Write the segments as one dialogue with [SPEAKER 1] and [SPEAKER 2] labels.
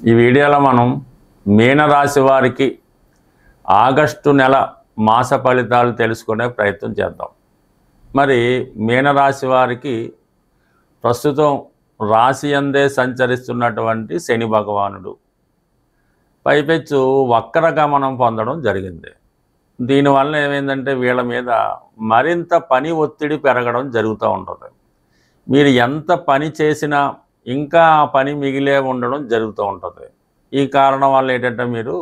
[SPEAKER 1] ఈ వీడియోలో మనం మీనరాశి వారికి ఆగస్టు నెల మాస ఫలితాలు తెలుసుకునే ప్రయత్నం చేద్దాం. మరి మీనరాశి వారికి ప్రస్తుతం రాశి యందే సంచరిస్తున్నటువంటి శని భగవానుడు పైపెచ్చు వక్ర గమనం పొందడం జరిగింది. దీనివల్ల ఏమైందంటే వీళ్ళ మీద మరింత పని ఒత్తిడి పెరగడం జరుగుతూ ఉంటుంది. మీరు ఎంత పని చేసినా ఇంకా ఆ పని మిగిలే ఉండడం జరుగుతూ ఉంటుంది. ఈ కారణం వల్ల ఏంటంటే మీరు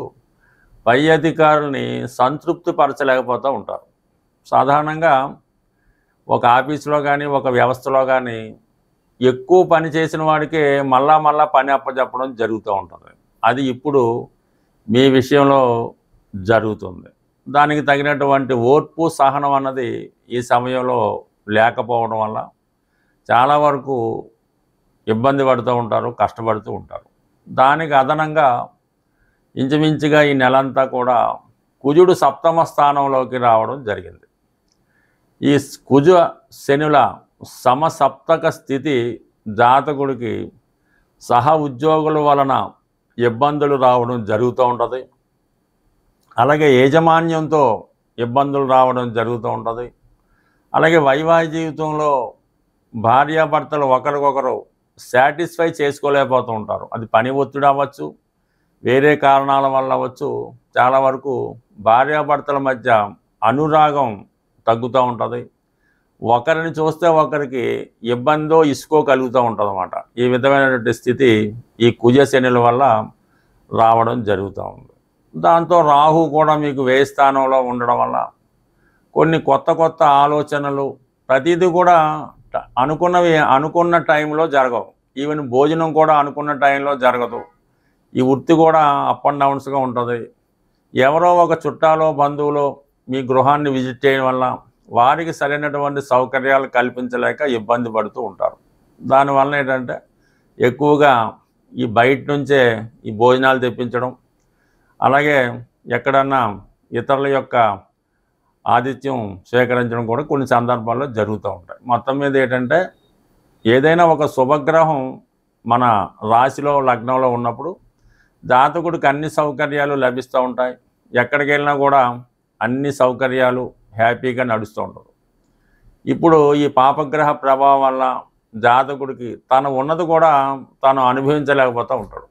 [SPEAKER 1] పై అధికారుల్ని సంతృప్తి పరచలేకపోతూ ఉంటారు. సాధారణంగా ఒక ఆఫీసులో కానీ ఒక వ్యవస్థలో కానీ ఎక్కువ పని చేసిన వాడికి మళ్ళా పని అప్పచెప్పడం జరుగుతూ ఉంటుంది. అది ఇప్పుడు మీ విషయంలో జరుగుతుంది. దానికి తగినటువంటి ఓర్పు సహనం అన్నది ఈ సమయంలో లేకపోవడం వల్ల చాలా వరకు ఇబ్బంది పడుతూ ఉంటారు, కష్టపడుతూ ఉంటారు. దానికి అదనంగా ఇంచుమించుగా ఈ నెలంతా కూడా కుజుడు సప్తమ స్థానంలోకి రావడం జరిగింది. ఈ కుజ శనుల సమసప్తక స్థితి జాతకుడికి సహ ఉద్యోగుల వలన ఇబ్బందులు రావడం జరుగుతూ ఉంటుంది. అలాగే యాజమాన్యంతో ఇబ్బందులు రావడం జరుగుతూ ఉంటుంది. అలాగే వైవాహిక జీవితంలో భార్యాభర్తలు ఒకరికొకరు సాటిస్ఫై చేసుకోలేకపోతూ ఉంటారు. అది పని ఒత్తిడి అవ్వచ్చు, వేరే కారణాల వల్ల అవ్వచ్చు. చాలా వరకు భార్యాభర్తల మధ్య అనురాగం తగ్గుతూ ఉంటుంది. ఒకరిని చూస్తే ఒకరికి ఇబ్బందో ఇసుకో కలుగుతూ ఉంటుంది అన్నమాట. ఈ విధమైనటువంటి స్థితి ఈ కుజ శనుల వల్ల రావడం జరుగుతూ ఉంది. దాంతో రాహు కూడా మీకు వ్యయ స్థానంలో ఉండడం వల్ల కొన్ని కొత్త ఆలోచనలు, ప్రతిదీ కూడా అనుకున్నవి అనుకున్న టైంలో జరగవు. ఈవెన్ భోజనం కూడా అనుకున్న టైంలో జరగదు. ఈ వృత్తి కూడా అప్ అండ్ డౌన్స్గా ఉంటుంది. ఎవరో ఒక చుట్టాలో బంధువులో మీ గృహాన్ని విజిట్ చేయడం వల్ల వారికి సరైనటువంటి సౌకర్యాలు కల్పించలేక ఇబ్బంది పడుతూ ఉంటారు. దానివల్ల ఏంటంటే ఎక్కువగా ఈ బయట నుంచే ఈ భోజనాలు తెప్పించడం, అలాగే ఎక్కడన్నా ఇతరుల యొక్క ఆతిథ్యం స్వీకరించడం కూడా కొన్ని సందర్భాల్లో జరుగుతూ ఉంటాయి. మొత్తం మీద ఏంటంటే ఏదైనా ఒక శుభగ్రహం మన రాశిలో లగ్నంలో ఉన్నప్పుడు జాతకుడికి అన్ని సౌకర్యాలు లభిస్తూ ఉంటాయి. ఎక్కడికి వెళ్ళినా కూడా అన్ని సౌకర్యాలు హ్యాపీగా నడుస్తూ ఉంటుంది. ఇప్పుడు ఈ పాపగ్రహ ప్రభావం వల్ల జాతకుడికి తను ఉన్నది కూడా తాను అనుభవించలేకపోతూ ఉంటాడు.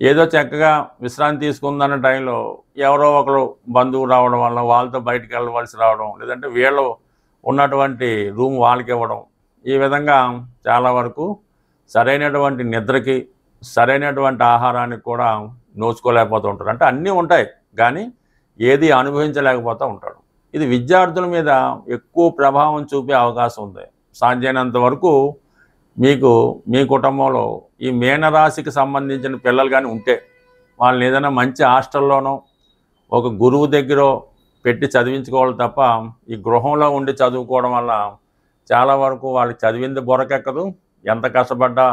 [SPEAKER 1] ఏదో చక్కగా విశ్రాంతి తీసుకుందన్న టైంలో ఎవరో ఒకరు బంధువు రావడం వల్ల వాళ్ళతో బయటికి వెళ్ళవలసి రావడం, లేదంటే వీళ్ళు ఉన్నటువంటి రూమ్ వాళ్ళకి ఇవ్వడం, ఈ విధంగా చాలా వరకు సరైనటువంటి నిద్రకి, సరైనటువంటి ఆహారానికి కూడా నోచుకోలేకపోతూ ఉంటారు. అంటే అన్నీ ఉంటాయి కానీ ఏది అనుభవించలేకపోతూ ఉంటాడు. ఇది విద్యార్థుల మీద ఎక్కువ ప్రభావం చూపే అవకాశం ఉంది. సాధ్యమైనంత వరకు మీకు మీ కుటుంబంలో ఈ మీనరాశికి సంబంధించిన పిల్లలు కానీ ఉంటే వాళ్ళని ఏదైనా మంచి హాస్టల్లోనో ఒక గురువు దగ్గర పెట్టి చదివించుకోవాలి తప్ప ఈ గృహంలో ఉండి చదువుకోవడం వల్ల చాలా వరకు వాళ్ళకి చదివింది బుర్రకెక్కదు. ఎంత కష్టపడ్డా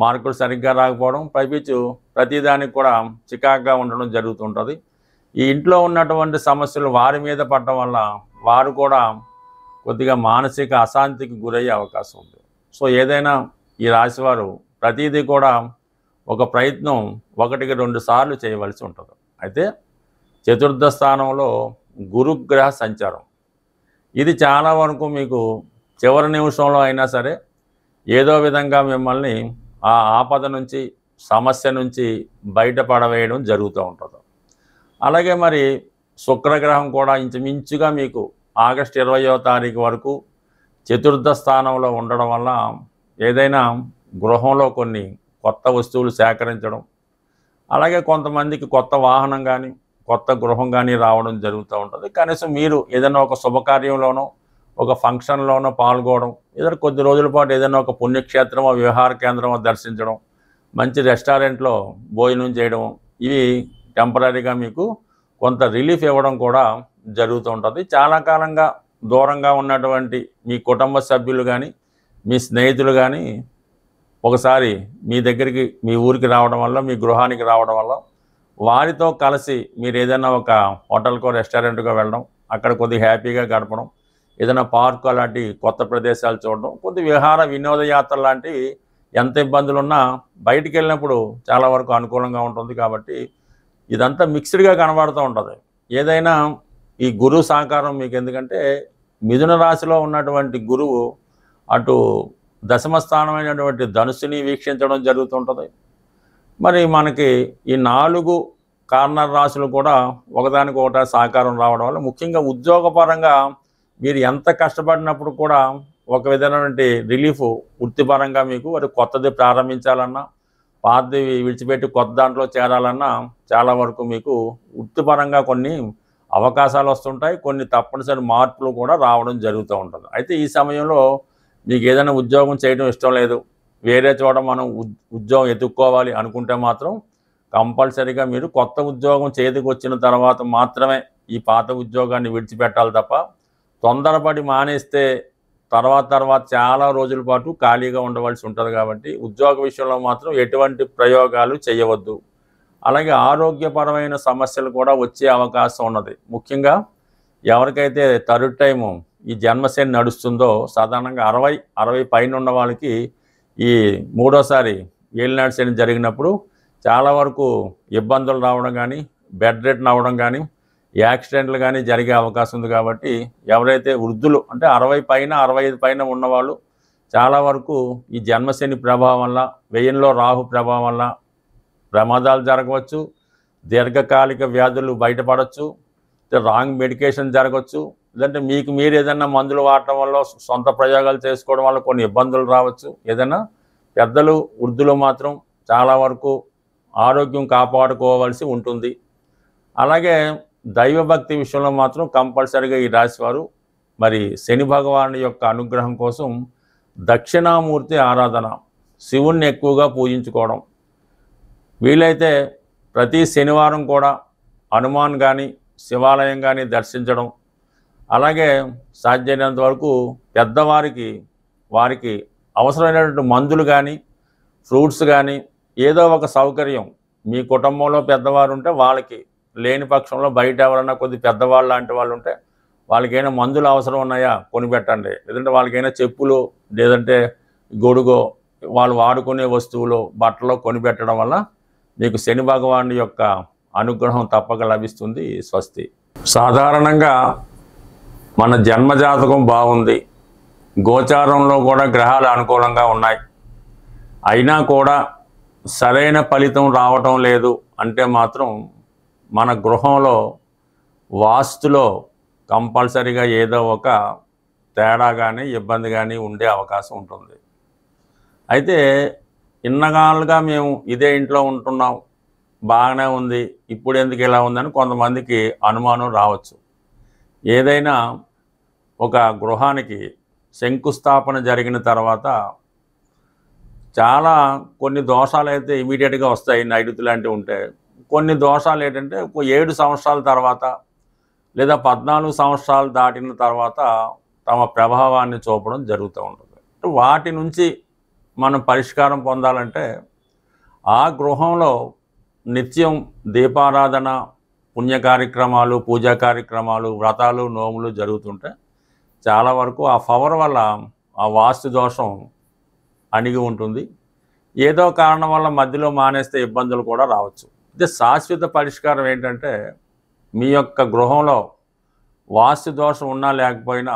[SPEAKER 1] మార్కులు సరిగ్గా రాకపోవడం, పైపించు ప్రతిదానికి కూడా చికాకుగా ఉండడం జరుగుతుంటుంది. ఈ ఇంట్లో ఉన్నటువంటి సమస్యలు వారి మీద పడడం వల్ల వారు కూడా కొద్దిగా మానసిక అశాంతికి గురయ్యే అవకాశం ఉంది. సో ఏదైనా ఈ రాశివారు ప్రతిదీ కూడా ఒక ప్రయత్నం 1-2 సార్లు చేయవలసి ఉంటుంది. అయితే చతుర్థ స్థానంలో గురుగ్రహ సంచారం ఇది చాలా వరకు మీకు చివరి నిమిషంలో అయినా సరే ఏదో విధంగా మిమ్మల్ని ఆ ఆపద నుంచి, సమస్య నుంచి బయటపడవేయడం జరుగుతూ ఉంటుంది. అలాగే మరి శుక్రగ్రహం కూడా ఇంచుమించుగా మీకు ఆగస్టు 20వ తారీఖు వరకు చతుర్థ స్థానంలో ఉండడం వల్ల ఏదైనా గృహంలో కొన్ని కొత్త వస్తువులు సేకరించడం, అలాగే కొంతమందికి కొత్త వాహనం కానీ కొత్త గృహం కానీ రావడం జరుగుతూ ఉంటుంది. కనీసం మీరు ఏదైనా ఒక శుభకార్యంలోనో ఒక ఫంక్షన్లోనో పాల్గొనడం, ఏదైనా కొద్ది రోజుల పాటు ఏదైనా ఒక పుణ్యక్షేత్రమో విహార కేంద్రమో దర్శించడం, మంచి రెస్టారెంట్లో భోజనం చేయడం, ఇవి టెంపరీగా మీకు కొంత రిలీఫ్ ఇవ్వడం కూడా జరుగుతూ ఉంటుంది. చాలా కాలంగా దూరంగా ఉన్నటువంటి మీ కుటుంబ సభ్యులు కానీ మీ స్నేహితులు కానీ ఒకసారి మీ దగ్గరికి, మీ ఊరికి రావడం వల్ల, మీ గృహానికి రావడం వల్ల వారితో కలిసి మీరు ఏదైనా ఒక హోటల్కో రెస్టారెంట్కో వెళ్ళడం, అక్కడ కొద్దిగా హ్యాపీగా గడపడం, ఏదైనా పార్కు అలాంటి కొత్త ప్రదేశాలు చూడడం, కొద్ది విహార వినోదయాత్ర లాంటివి ఎంత ఇబ్బందులున్నా బయటికి వెళ్ళినప్పుడు చాలా వరకు అనుకూలంగా ఉంటుంది. కాబట్టి ఇదంతా మిక్స్డ్గా కనబడుతూ ఉంటుంది. ఏదైనా ఈ గురువు సహకారం మీకు, ఎందుకంటే మిథున రాశిలో ఉన్నటువంటి గురువు అటు దశమ స్థానమైనటువంటి ధనుసుని వీక్షించడం జరుగుతుంటుంది. మరి మనకి ఈ 4 కార్నర్ రాశులు కూడా ఒకదానికొకటి సహకారం రావడం వల్ల ముఖ్యంగా ఉద్యోగపరంగా మీరు ఎంత కష్టపడినప్పుడు కూడా ఒక విధమైనటువంటి రిలీఫ్ వృత్తిపరంగా మీకు అది కొత్తది ప్రారంభించాలన్నా, పాతది విడిచిపెట్టి కొత్త దాంట్లో చేరాలన్నా చాలా వరకు మీకు వృత్తిపరంగా కొన్ని అవకాశాలు వస్తుంటాయి. కొన్ని తప్పనిసరి మార్పులు కూడా రావడం జరుగుతూ ఉంటుంది. అయితే ఈ సమయంలో మీకు ఏదైనా ఉద్యోగం చేయడం ఇష్టం లేదు, వేరే చోట మనం ఉద్యోగం ఎత్తుక్కోవాలి అనుకుంటే మాత్రం కంపల్సరీగా మీరు కొత్త ఉద్యోగం చేతికి వచ్చిన తర్వాత మాత్రమే ఈ పాత ఉద్యోగాన్ని విడిచిపెట్టాలి తప్ప తొందరపడి మానేస్తే తర్వాత చాలా రోజుల పాటు ఖాళీగా ఉండవలసి ఉంటుంది. కాబట్టి ఉద్యోగ విషయంలో మాత్రం ఎటువంటి ప్రయోగాలు చేయవద్దు. అలాగే ఆరోగ్యపరమైన సమస్యలు కూడా వచ్చే అవకాశం ఉన్నది. ముఖ్యంగా ఎవరికైతే థర్డ్ టైము ఈ జన్మశని నడుస్తుందో సాధారణంగా 60 పైన ఉన్న వాళ్ళకి ఈ మూడోసారి ఏలినాటి శని జరిగినప్పుడు చాలా వరకు ఇబ్బందులు రావడం కానీ, బెడ్ రెడ్ అవ్వడం కానీ, యాక్సిడెంట్లు కానీ జరిగే అవకాశం ఉంది. కాబట్టి ఎవరైతే వృద్ధులు అంటే 60 పైన 65 పైన ఉన్నవాళ్ళు చాలా వరకు ఈ జన్మశని ప్రభావం వల్ల, వ్యయంలో రాహు ప్రభావం వల్ల ప్రమాదాలు జరగవచ్చు, దీర్ఘకాలిక వ్యాధులు బయటపడవచ్చు, రాంగ్ మెడికేషన్ జరగవచ్చు, లేదంటే మీకు మీరు ఏదైనా మందులు వాడటం వల్ల సొంత ప్రయోగాలు చేసుకోవడం వల్ల కొన్ని ఇబ్బందులు రావచ్చు. ఏదైనా పెద్దలు వృద్ధులు మాత్రం చాలా వరకు ఆరోగ్యం కాపాడుకోవాల్సి ఉంటుంది. అలాగే దైవభక్తి విషయంలో మాత్రం కంపల్సరీగా ఈ రాశివారు మరి శని భగవాను యొక్క అనుగ్రహం కోసం దక్షిణామూర్తి ఆరాధన, శివుణ్ణి ఎక్కువగా పూజించుకోవడం, వీలైతే ప్రతి శనివారం కూడా హనుమాన్ కానీ శివాలయం కానీ దర్శించడం, అలాగే సాధ్యమైనంత వరకు పెద్దవారికి వారికి అవసరమైనటువంటి మందులు కానీ ఫ్రూట్స్ కానీ ఏదో ఒక సౌకర్యం మీ కుటుంబంలో పెద్దవారు ఉంటే వాళ్ళకి, లేని పక్షంలో బయట ఎవరైనా కొద్ది పెద్దవాళ్ళు లాంటి వాళ్ళు ఉంటే వాళ్ళకైనా మందులు అవసరం ఉన్నాయా కొనిపెట్టండి. లేదంటే వాళ్ళకైనా చెప్పులు లేదంటే గొడుగో వాళ్ళు వాడుకునే వస్తువులు బట్టలు కొనిపెట్టడం వల్ల మీకు శని భగవాను యొక్క అనుగ్రహం తప్పక లభిస్తుంది. స్వస్తి. సాధారణంగా మన జన్మజాతకం బాగుంది, గోచారంలో కూడా గ్రహాలు అనుకూలంగా ఉన్నాయి, అయినా కూడా సరైన ఫలితం రావటం లేదు అంటే మాత్రం మన గృహంలో వాస్తులో కంపల్సరీగా ఏదో ఒక తేడా కానీ ఇబ్బంది కానీ ఉండే అవకాశం ఉంటుంది. అయితే ఇన్నగాలుగా మేము ఇదే ఇంట్లో ఉంటున్నాం, బాగానే ఉంది, ఇప్పుడు ఎందుకు ఇలా ఉందని కొంతమందికి అనుమానం రావచ్చు. ఏదైనా ఒక గృహానికి శంకుస్థాపన జరిగిన తర్వాత చాలా కొన్ని దోషాలు అయితే ఇమీడియట్గా వస్తాయి, నైరుతి లాంటివి ఉంటే. కొన్ని దోషాలు ఏంటంటే 7 సంవత్సరాల తర్వాత లేదా 14 సంవత్సరాలు దాటిన తర్వాత తమ ప్రభావాన్ని చూపడం జరుగుతూ ఉంటుంది. వాటి నుంచి మనం పరిష్కారం పొందాలంటే ఆ గృహంలో నిత్యం దీపారాధన, పుణ్య కార్యక్రమాలు, పూజా కార్యక్రమాలు, వ్రతాలు, నోములు జరుగుతుంటే చాలా వరకు ఆ పవర్ వల్ల ఆ వాస్తు దోషం అణిగి ఉంటుంది. ఏదో కారణం వల్ల మధ్యలో మానేస్తే ఇబ్బందులు కూడా రావచ్చు. అయితే శాశ్వత పరిష్కారం ఏంటంటే మీ యొక్క గృహంలో వాస్తు దోషం ఉన్నా లేకపోయినా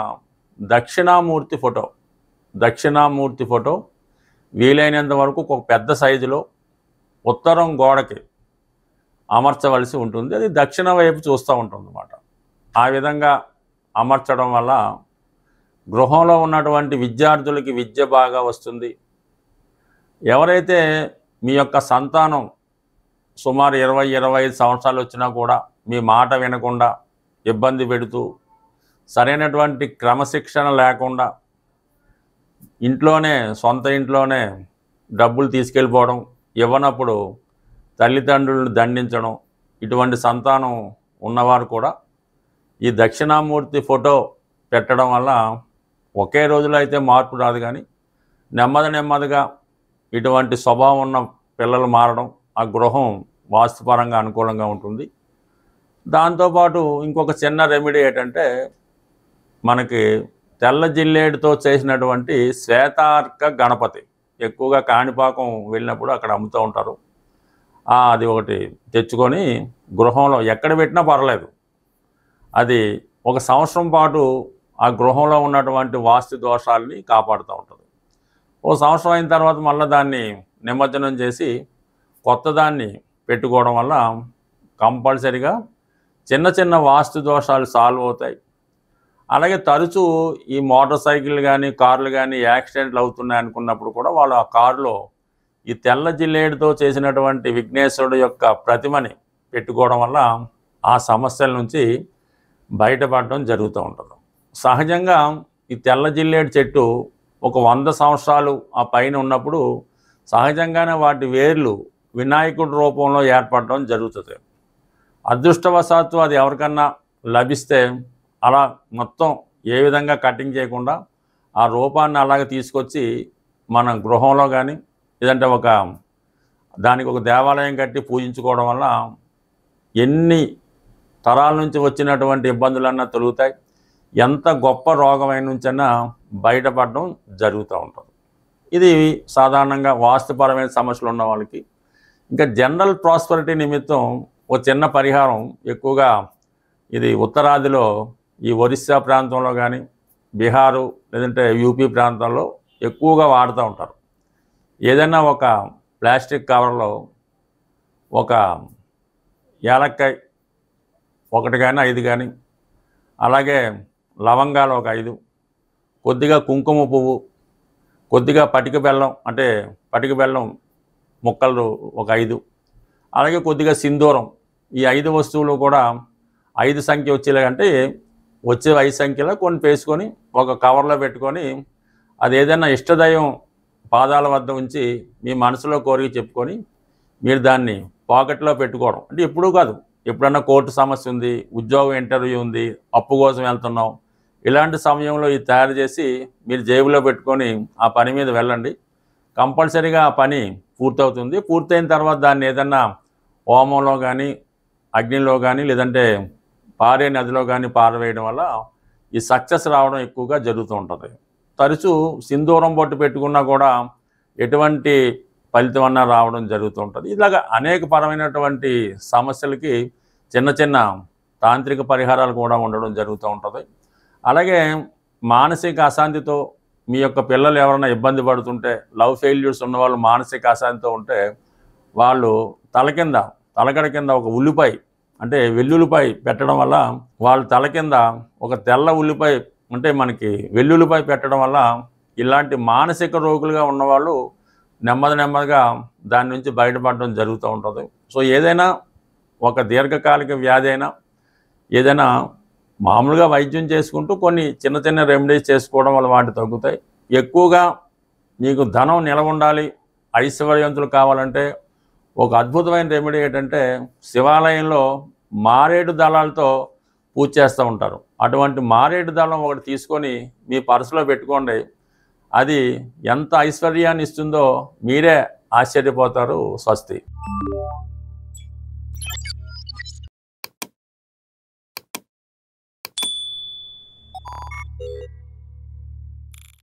[SPEAKER 1] దక్షిణామూర్తి ఫోటో వీలైనంత వరకు ఒక పెద్ద సైజులో ఉత్తరం గోడకి అమర్చవలసి ఉంటుంది. అది దక్షిణ వైపు చూస్తూ ఉంటుంది అన్నమాట. ఆ విధంగా అమర్చడం వల్ల గృహంలో ఉన్నటువంటి విద్యార్థులకి విద్య బాగా వస్తుంది. ఎవరైతే మీ యొక్క సంతానం సుమారు 20-25 సంవత్సరాలు వచ్చినా కూడా మీ మాట వినకుండా ఇబ్బంది పెడుతూ సరైనటువంటి క్రమశిక్షణ లేకుండా సొంత ఇంట్లోనే డబ్బులు తీసుకెళ్ళిపోవడం, ఇవ్వనప్పుడు తల్లిదండ్రులను దండించడం, ఇటువంటి సంతానం ఉన్నవారు కూడా ఈ దక్షిణామూర్తి ఫోటో పెట్టడం వల్ల ఒకే రోజులో అయితే మార్పు రాదు, కానీ నెమ్మదిగా ఇటువంటి స్వభావం ఉన్న పిల్లలు మారడం, ఆ గృహం వాస్తుపరంగా అనుకూలంగా ఉంటుంది. దాంతోపాటు ఇంకొక చిన్న రెమెడీ ఏంటంటే మనకి తెల్ల జిల్లేడుతో చేసినటువంటి శ్వేతార్క గణపతి, ఎక్కువగా కాణిపాకం వెళ్ళినప్పుడు అక్కడ అమ్ముతూ ఉంటారు. అది ఒకటి తెచ్చుకొని గృహంలో ఎక్కడ పెట్టినా పర్లేదు. అది ఒక సంవత్సరం పాటు ఆ గృహంలో ఉన్నటువంటి వాస్తు దోషాలని కాపాడుతూ ఉంటుంది. ఓ సంవత్సరం అయిన తర్వాత మళ్ళీ దాన్ని నిమజ్జనం చేసి కొత్త దాన్ని పెట్టుకోవడం వల్ల కంపల్సరిగా చిన్న చిన్న వాస్తు దోషాలు సాల్వ్ అవుతాయి. అలాగే తరచూ ఈ మోటార్ సైకిల్ కానీ కార్లు కానీ యాక్సిడెంట్లు అవుతున్నాయి అనుకున్నప్పుడు కూడా వాళ్ళు ఆ కారులో ఈ తెల్ల జిల్లేడుతో చేసినటువంటి విఘ్నేశ్వరుడు యొక్క ప్రతిమని పెట్టుకోవడం వల్ల ఆ సమస్యల నుంచి బయటపడడం జరుగుతూ ఉంటుంది. సహజంగా ఈ తెల్ల జిల్లేడు చెట్టు ఒక 100 సంవత్సరాలు ఆ పైన ఉన్నప్పుడు సహజంగానే వాటి వేర్లు వినాయకుడి రూపంలో ఏర్పడడం జరుగుతుంది. అదృష్టవశాత్తు అది ఎవరికన్నా లభిస్తే అలా మొత్తం ఏ విధంగా కటింగ్ చేయకుండా ఆ రూపాన్ని అలాగే తీసుకొచ్చి మన గృహంలో కానీ లేదంటే దానికి ఒక దేవాలయం కట్టి పూజించుకోవడం వల్ల ఎన్ని తరాల నుంచి వచ్చినటువంటి ఇబ్బందులన్నా తొలుగుతాయి. ఎంత గొప్ప రోగమైన నుంచైనా బయటపడడం జరుగుతూ ఉంటుంది. ఇది సాధారణంగా వాస్తుపరమైన సమస్యలు ఉన్న వాళ్ళకి. ఇంకా జనరల్ ప్రాస్పరిటీ నిమిత్తం ఒక చిన్న పరిహారం ఎక్కువగా ఇది ఉత్తరాదిలో ఈ ఒరిస్సా ప్రాంతంలో కానీ బీహారు లేదంటే యూపీ ప్రాంతాల్లో ఎక్కువగా వాడుతూ ఉంటారు. ఏదైనా ఒక ప్లాస్టిక్ కవర్లో ఒక యాలక్కాయ 1 కానీ 5 కానీ, అలాగే లవంగాలు ఒక 5, కొద్దిగా కుంకుమ పువ్వు, కొద్దిగా పటిక బెల్లం అంటే పటిక బెల్లం ముక్కలు ఒక 5, అలాగే కొద్దిగా సింధూరం. ఈ 5 వస్తువులు కూడా 5 సంఖ్య వచ్చేలాగంటే వచ్చే 5 సంఖ్యలో కొన్ని వేసుకొని ఒక కవర్లో పెట్టుకొని అది ఏదైనా ఇష్టదైవం పాదాల వద్ద ఉంచి మీ మనసులో కోరిక చెప్పుకొని మీరు దాన్ని పాకెట్లో పెట్టుకోవడం. అంటే ఎప్పుడూ కాదు, ఎప్పుడన్నా కోర్టు సమస్య ఉంది, ఉద్యోగం ఇంటర్వ్యూ ఉంది, అప్పు కోసం వెళ్తున్నాం, ఇలాంటి సమయంలో ఇది తయారు చేసి మీరు జేబులో పెట్టుకొని ఆ పని మీద వెళ్ళండి. కంపల్సరీగా ఆ పని పూర్తవుతుంది. పూర్తయిన తర్వాత దాన్ని ఏదన్నా హోమంలో కానీ అగ్నిలో కానీ లేదంటే పారే నదిలో కానీ పారవేయడం వల్ల ఈ సక్సెస్ రావడం ఎక్కువగా జరుగుతూ ఉంటుంది. తరచూ సింధూరం బొట్టు పెట్టుకున్నా కూడా ఎటువంటి ఫలితం అన్నా రావడం జరుగుతూ ఉంటుంది. ఇలాగ అనేక పరమైనటువంటి సమస్యలకి చిన్న చిన్న తాంత్రిక పరిహారాలు కూడా ఉండడం జరుగుతూ ఉంటుంది. అలాగే మానసిక అశాంతితో మీ యొక్క పిల్లలు ఎవరైనా ఇబ్బంది పడుతుంటే, లవ్ ఫెయిల్యూర్స్ ఉన్నవాళ్ళు మానసిక అశాంతితో ఉంటే వాళ్ళు తలగడ కింద ఒక ఉల్లిపాయ అంటే వెల్లుల్లిపాయ పెట్టడం వల్ల వాళ్ళ తల కింద ఒక తెల్ల ఉల్లిపాయ అంటే మనకి వెల్లుల్లిపాయ పెట్టడం వల్ల ఇలాంటి మానసిక రోగులుగా ఉన్నవాళ్ళు నెమ్మదిగా దాని నుంచి బయటపడడం జరుగుతూ ఉంటుంది. సో ఏదైనా ఒక దీర్ఘకాలిక వ్యాధి అయినా ఏదైనా మామూలుగా వైద్యం చేసుకుంటూ కొన్ని చిన్న చిన్న రెమెడీస్ చేసుకోవడం వల్ల వాటి తగ్గుతాయి. ఎక్కువగా మీకు ధనం నిలవ ఉండాలి, ఐశ్వర్యవంతులు కావాలంటే ఒక అద్భుతమైన రెమెడీ ఏంటంటే శివాలయంలో మారేడు దళాలతో పూజ చేస్తూ ఉంటారు. అటువంటి మారేడు దళం ఒకటి తీసుకొని మీ పర్సులో పెట్టుకోండి. అది ఎంత ఐశ్వర్యాన్ని ఇస్తుందో మీరే ఆశ్చర్యపోతారు. స్వస్తి.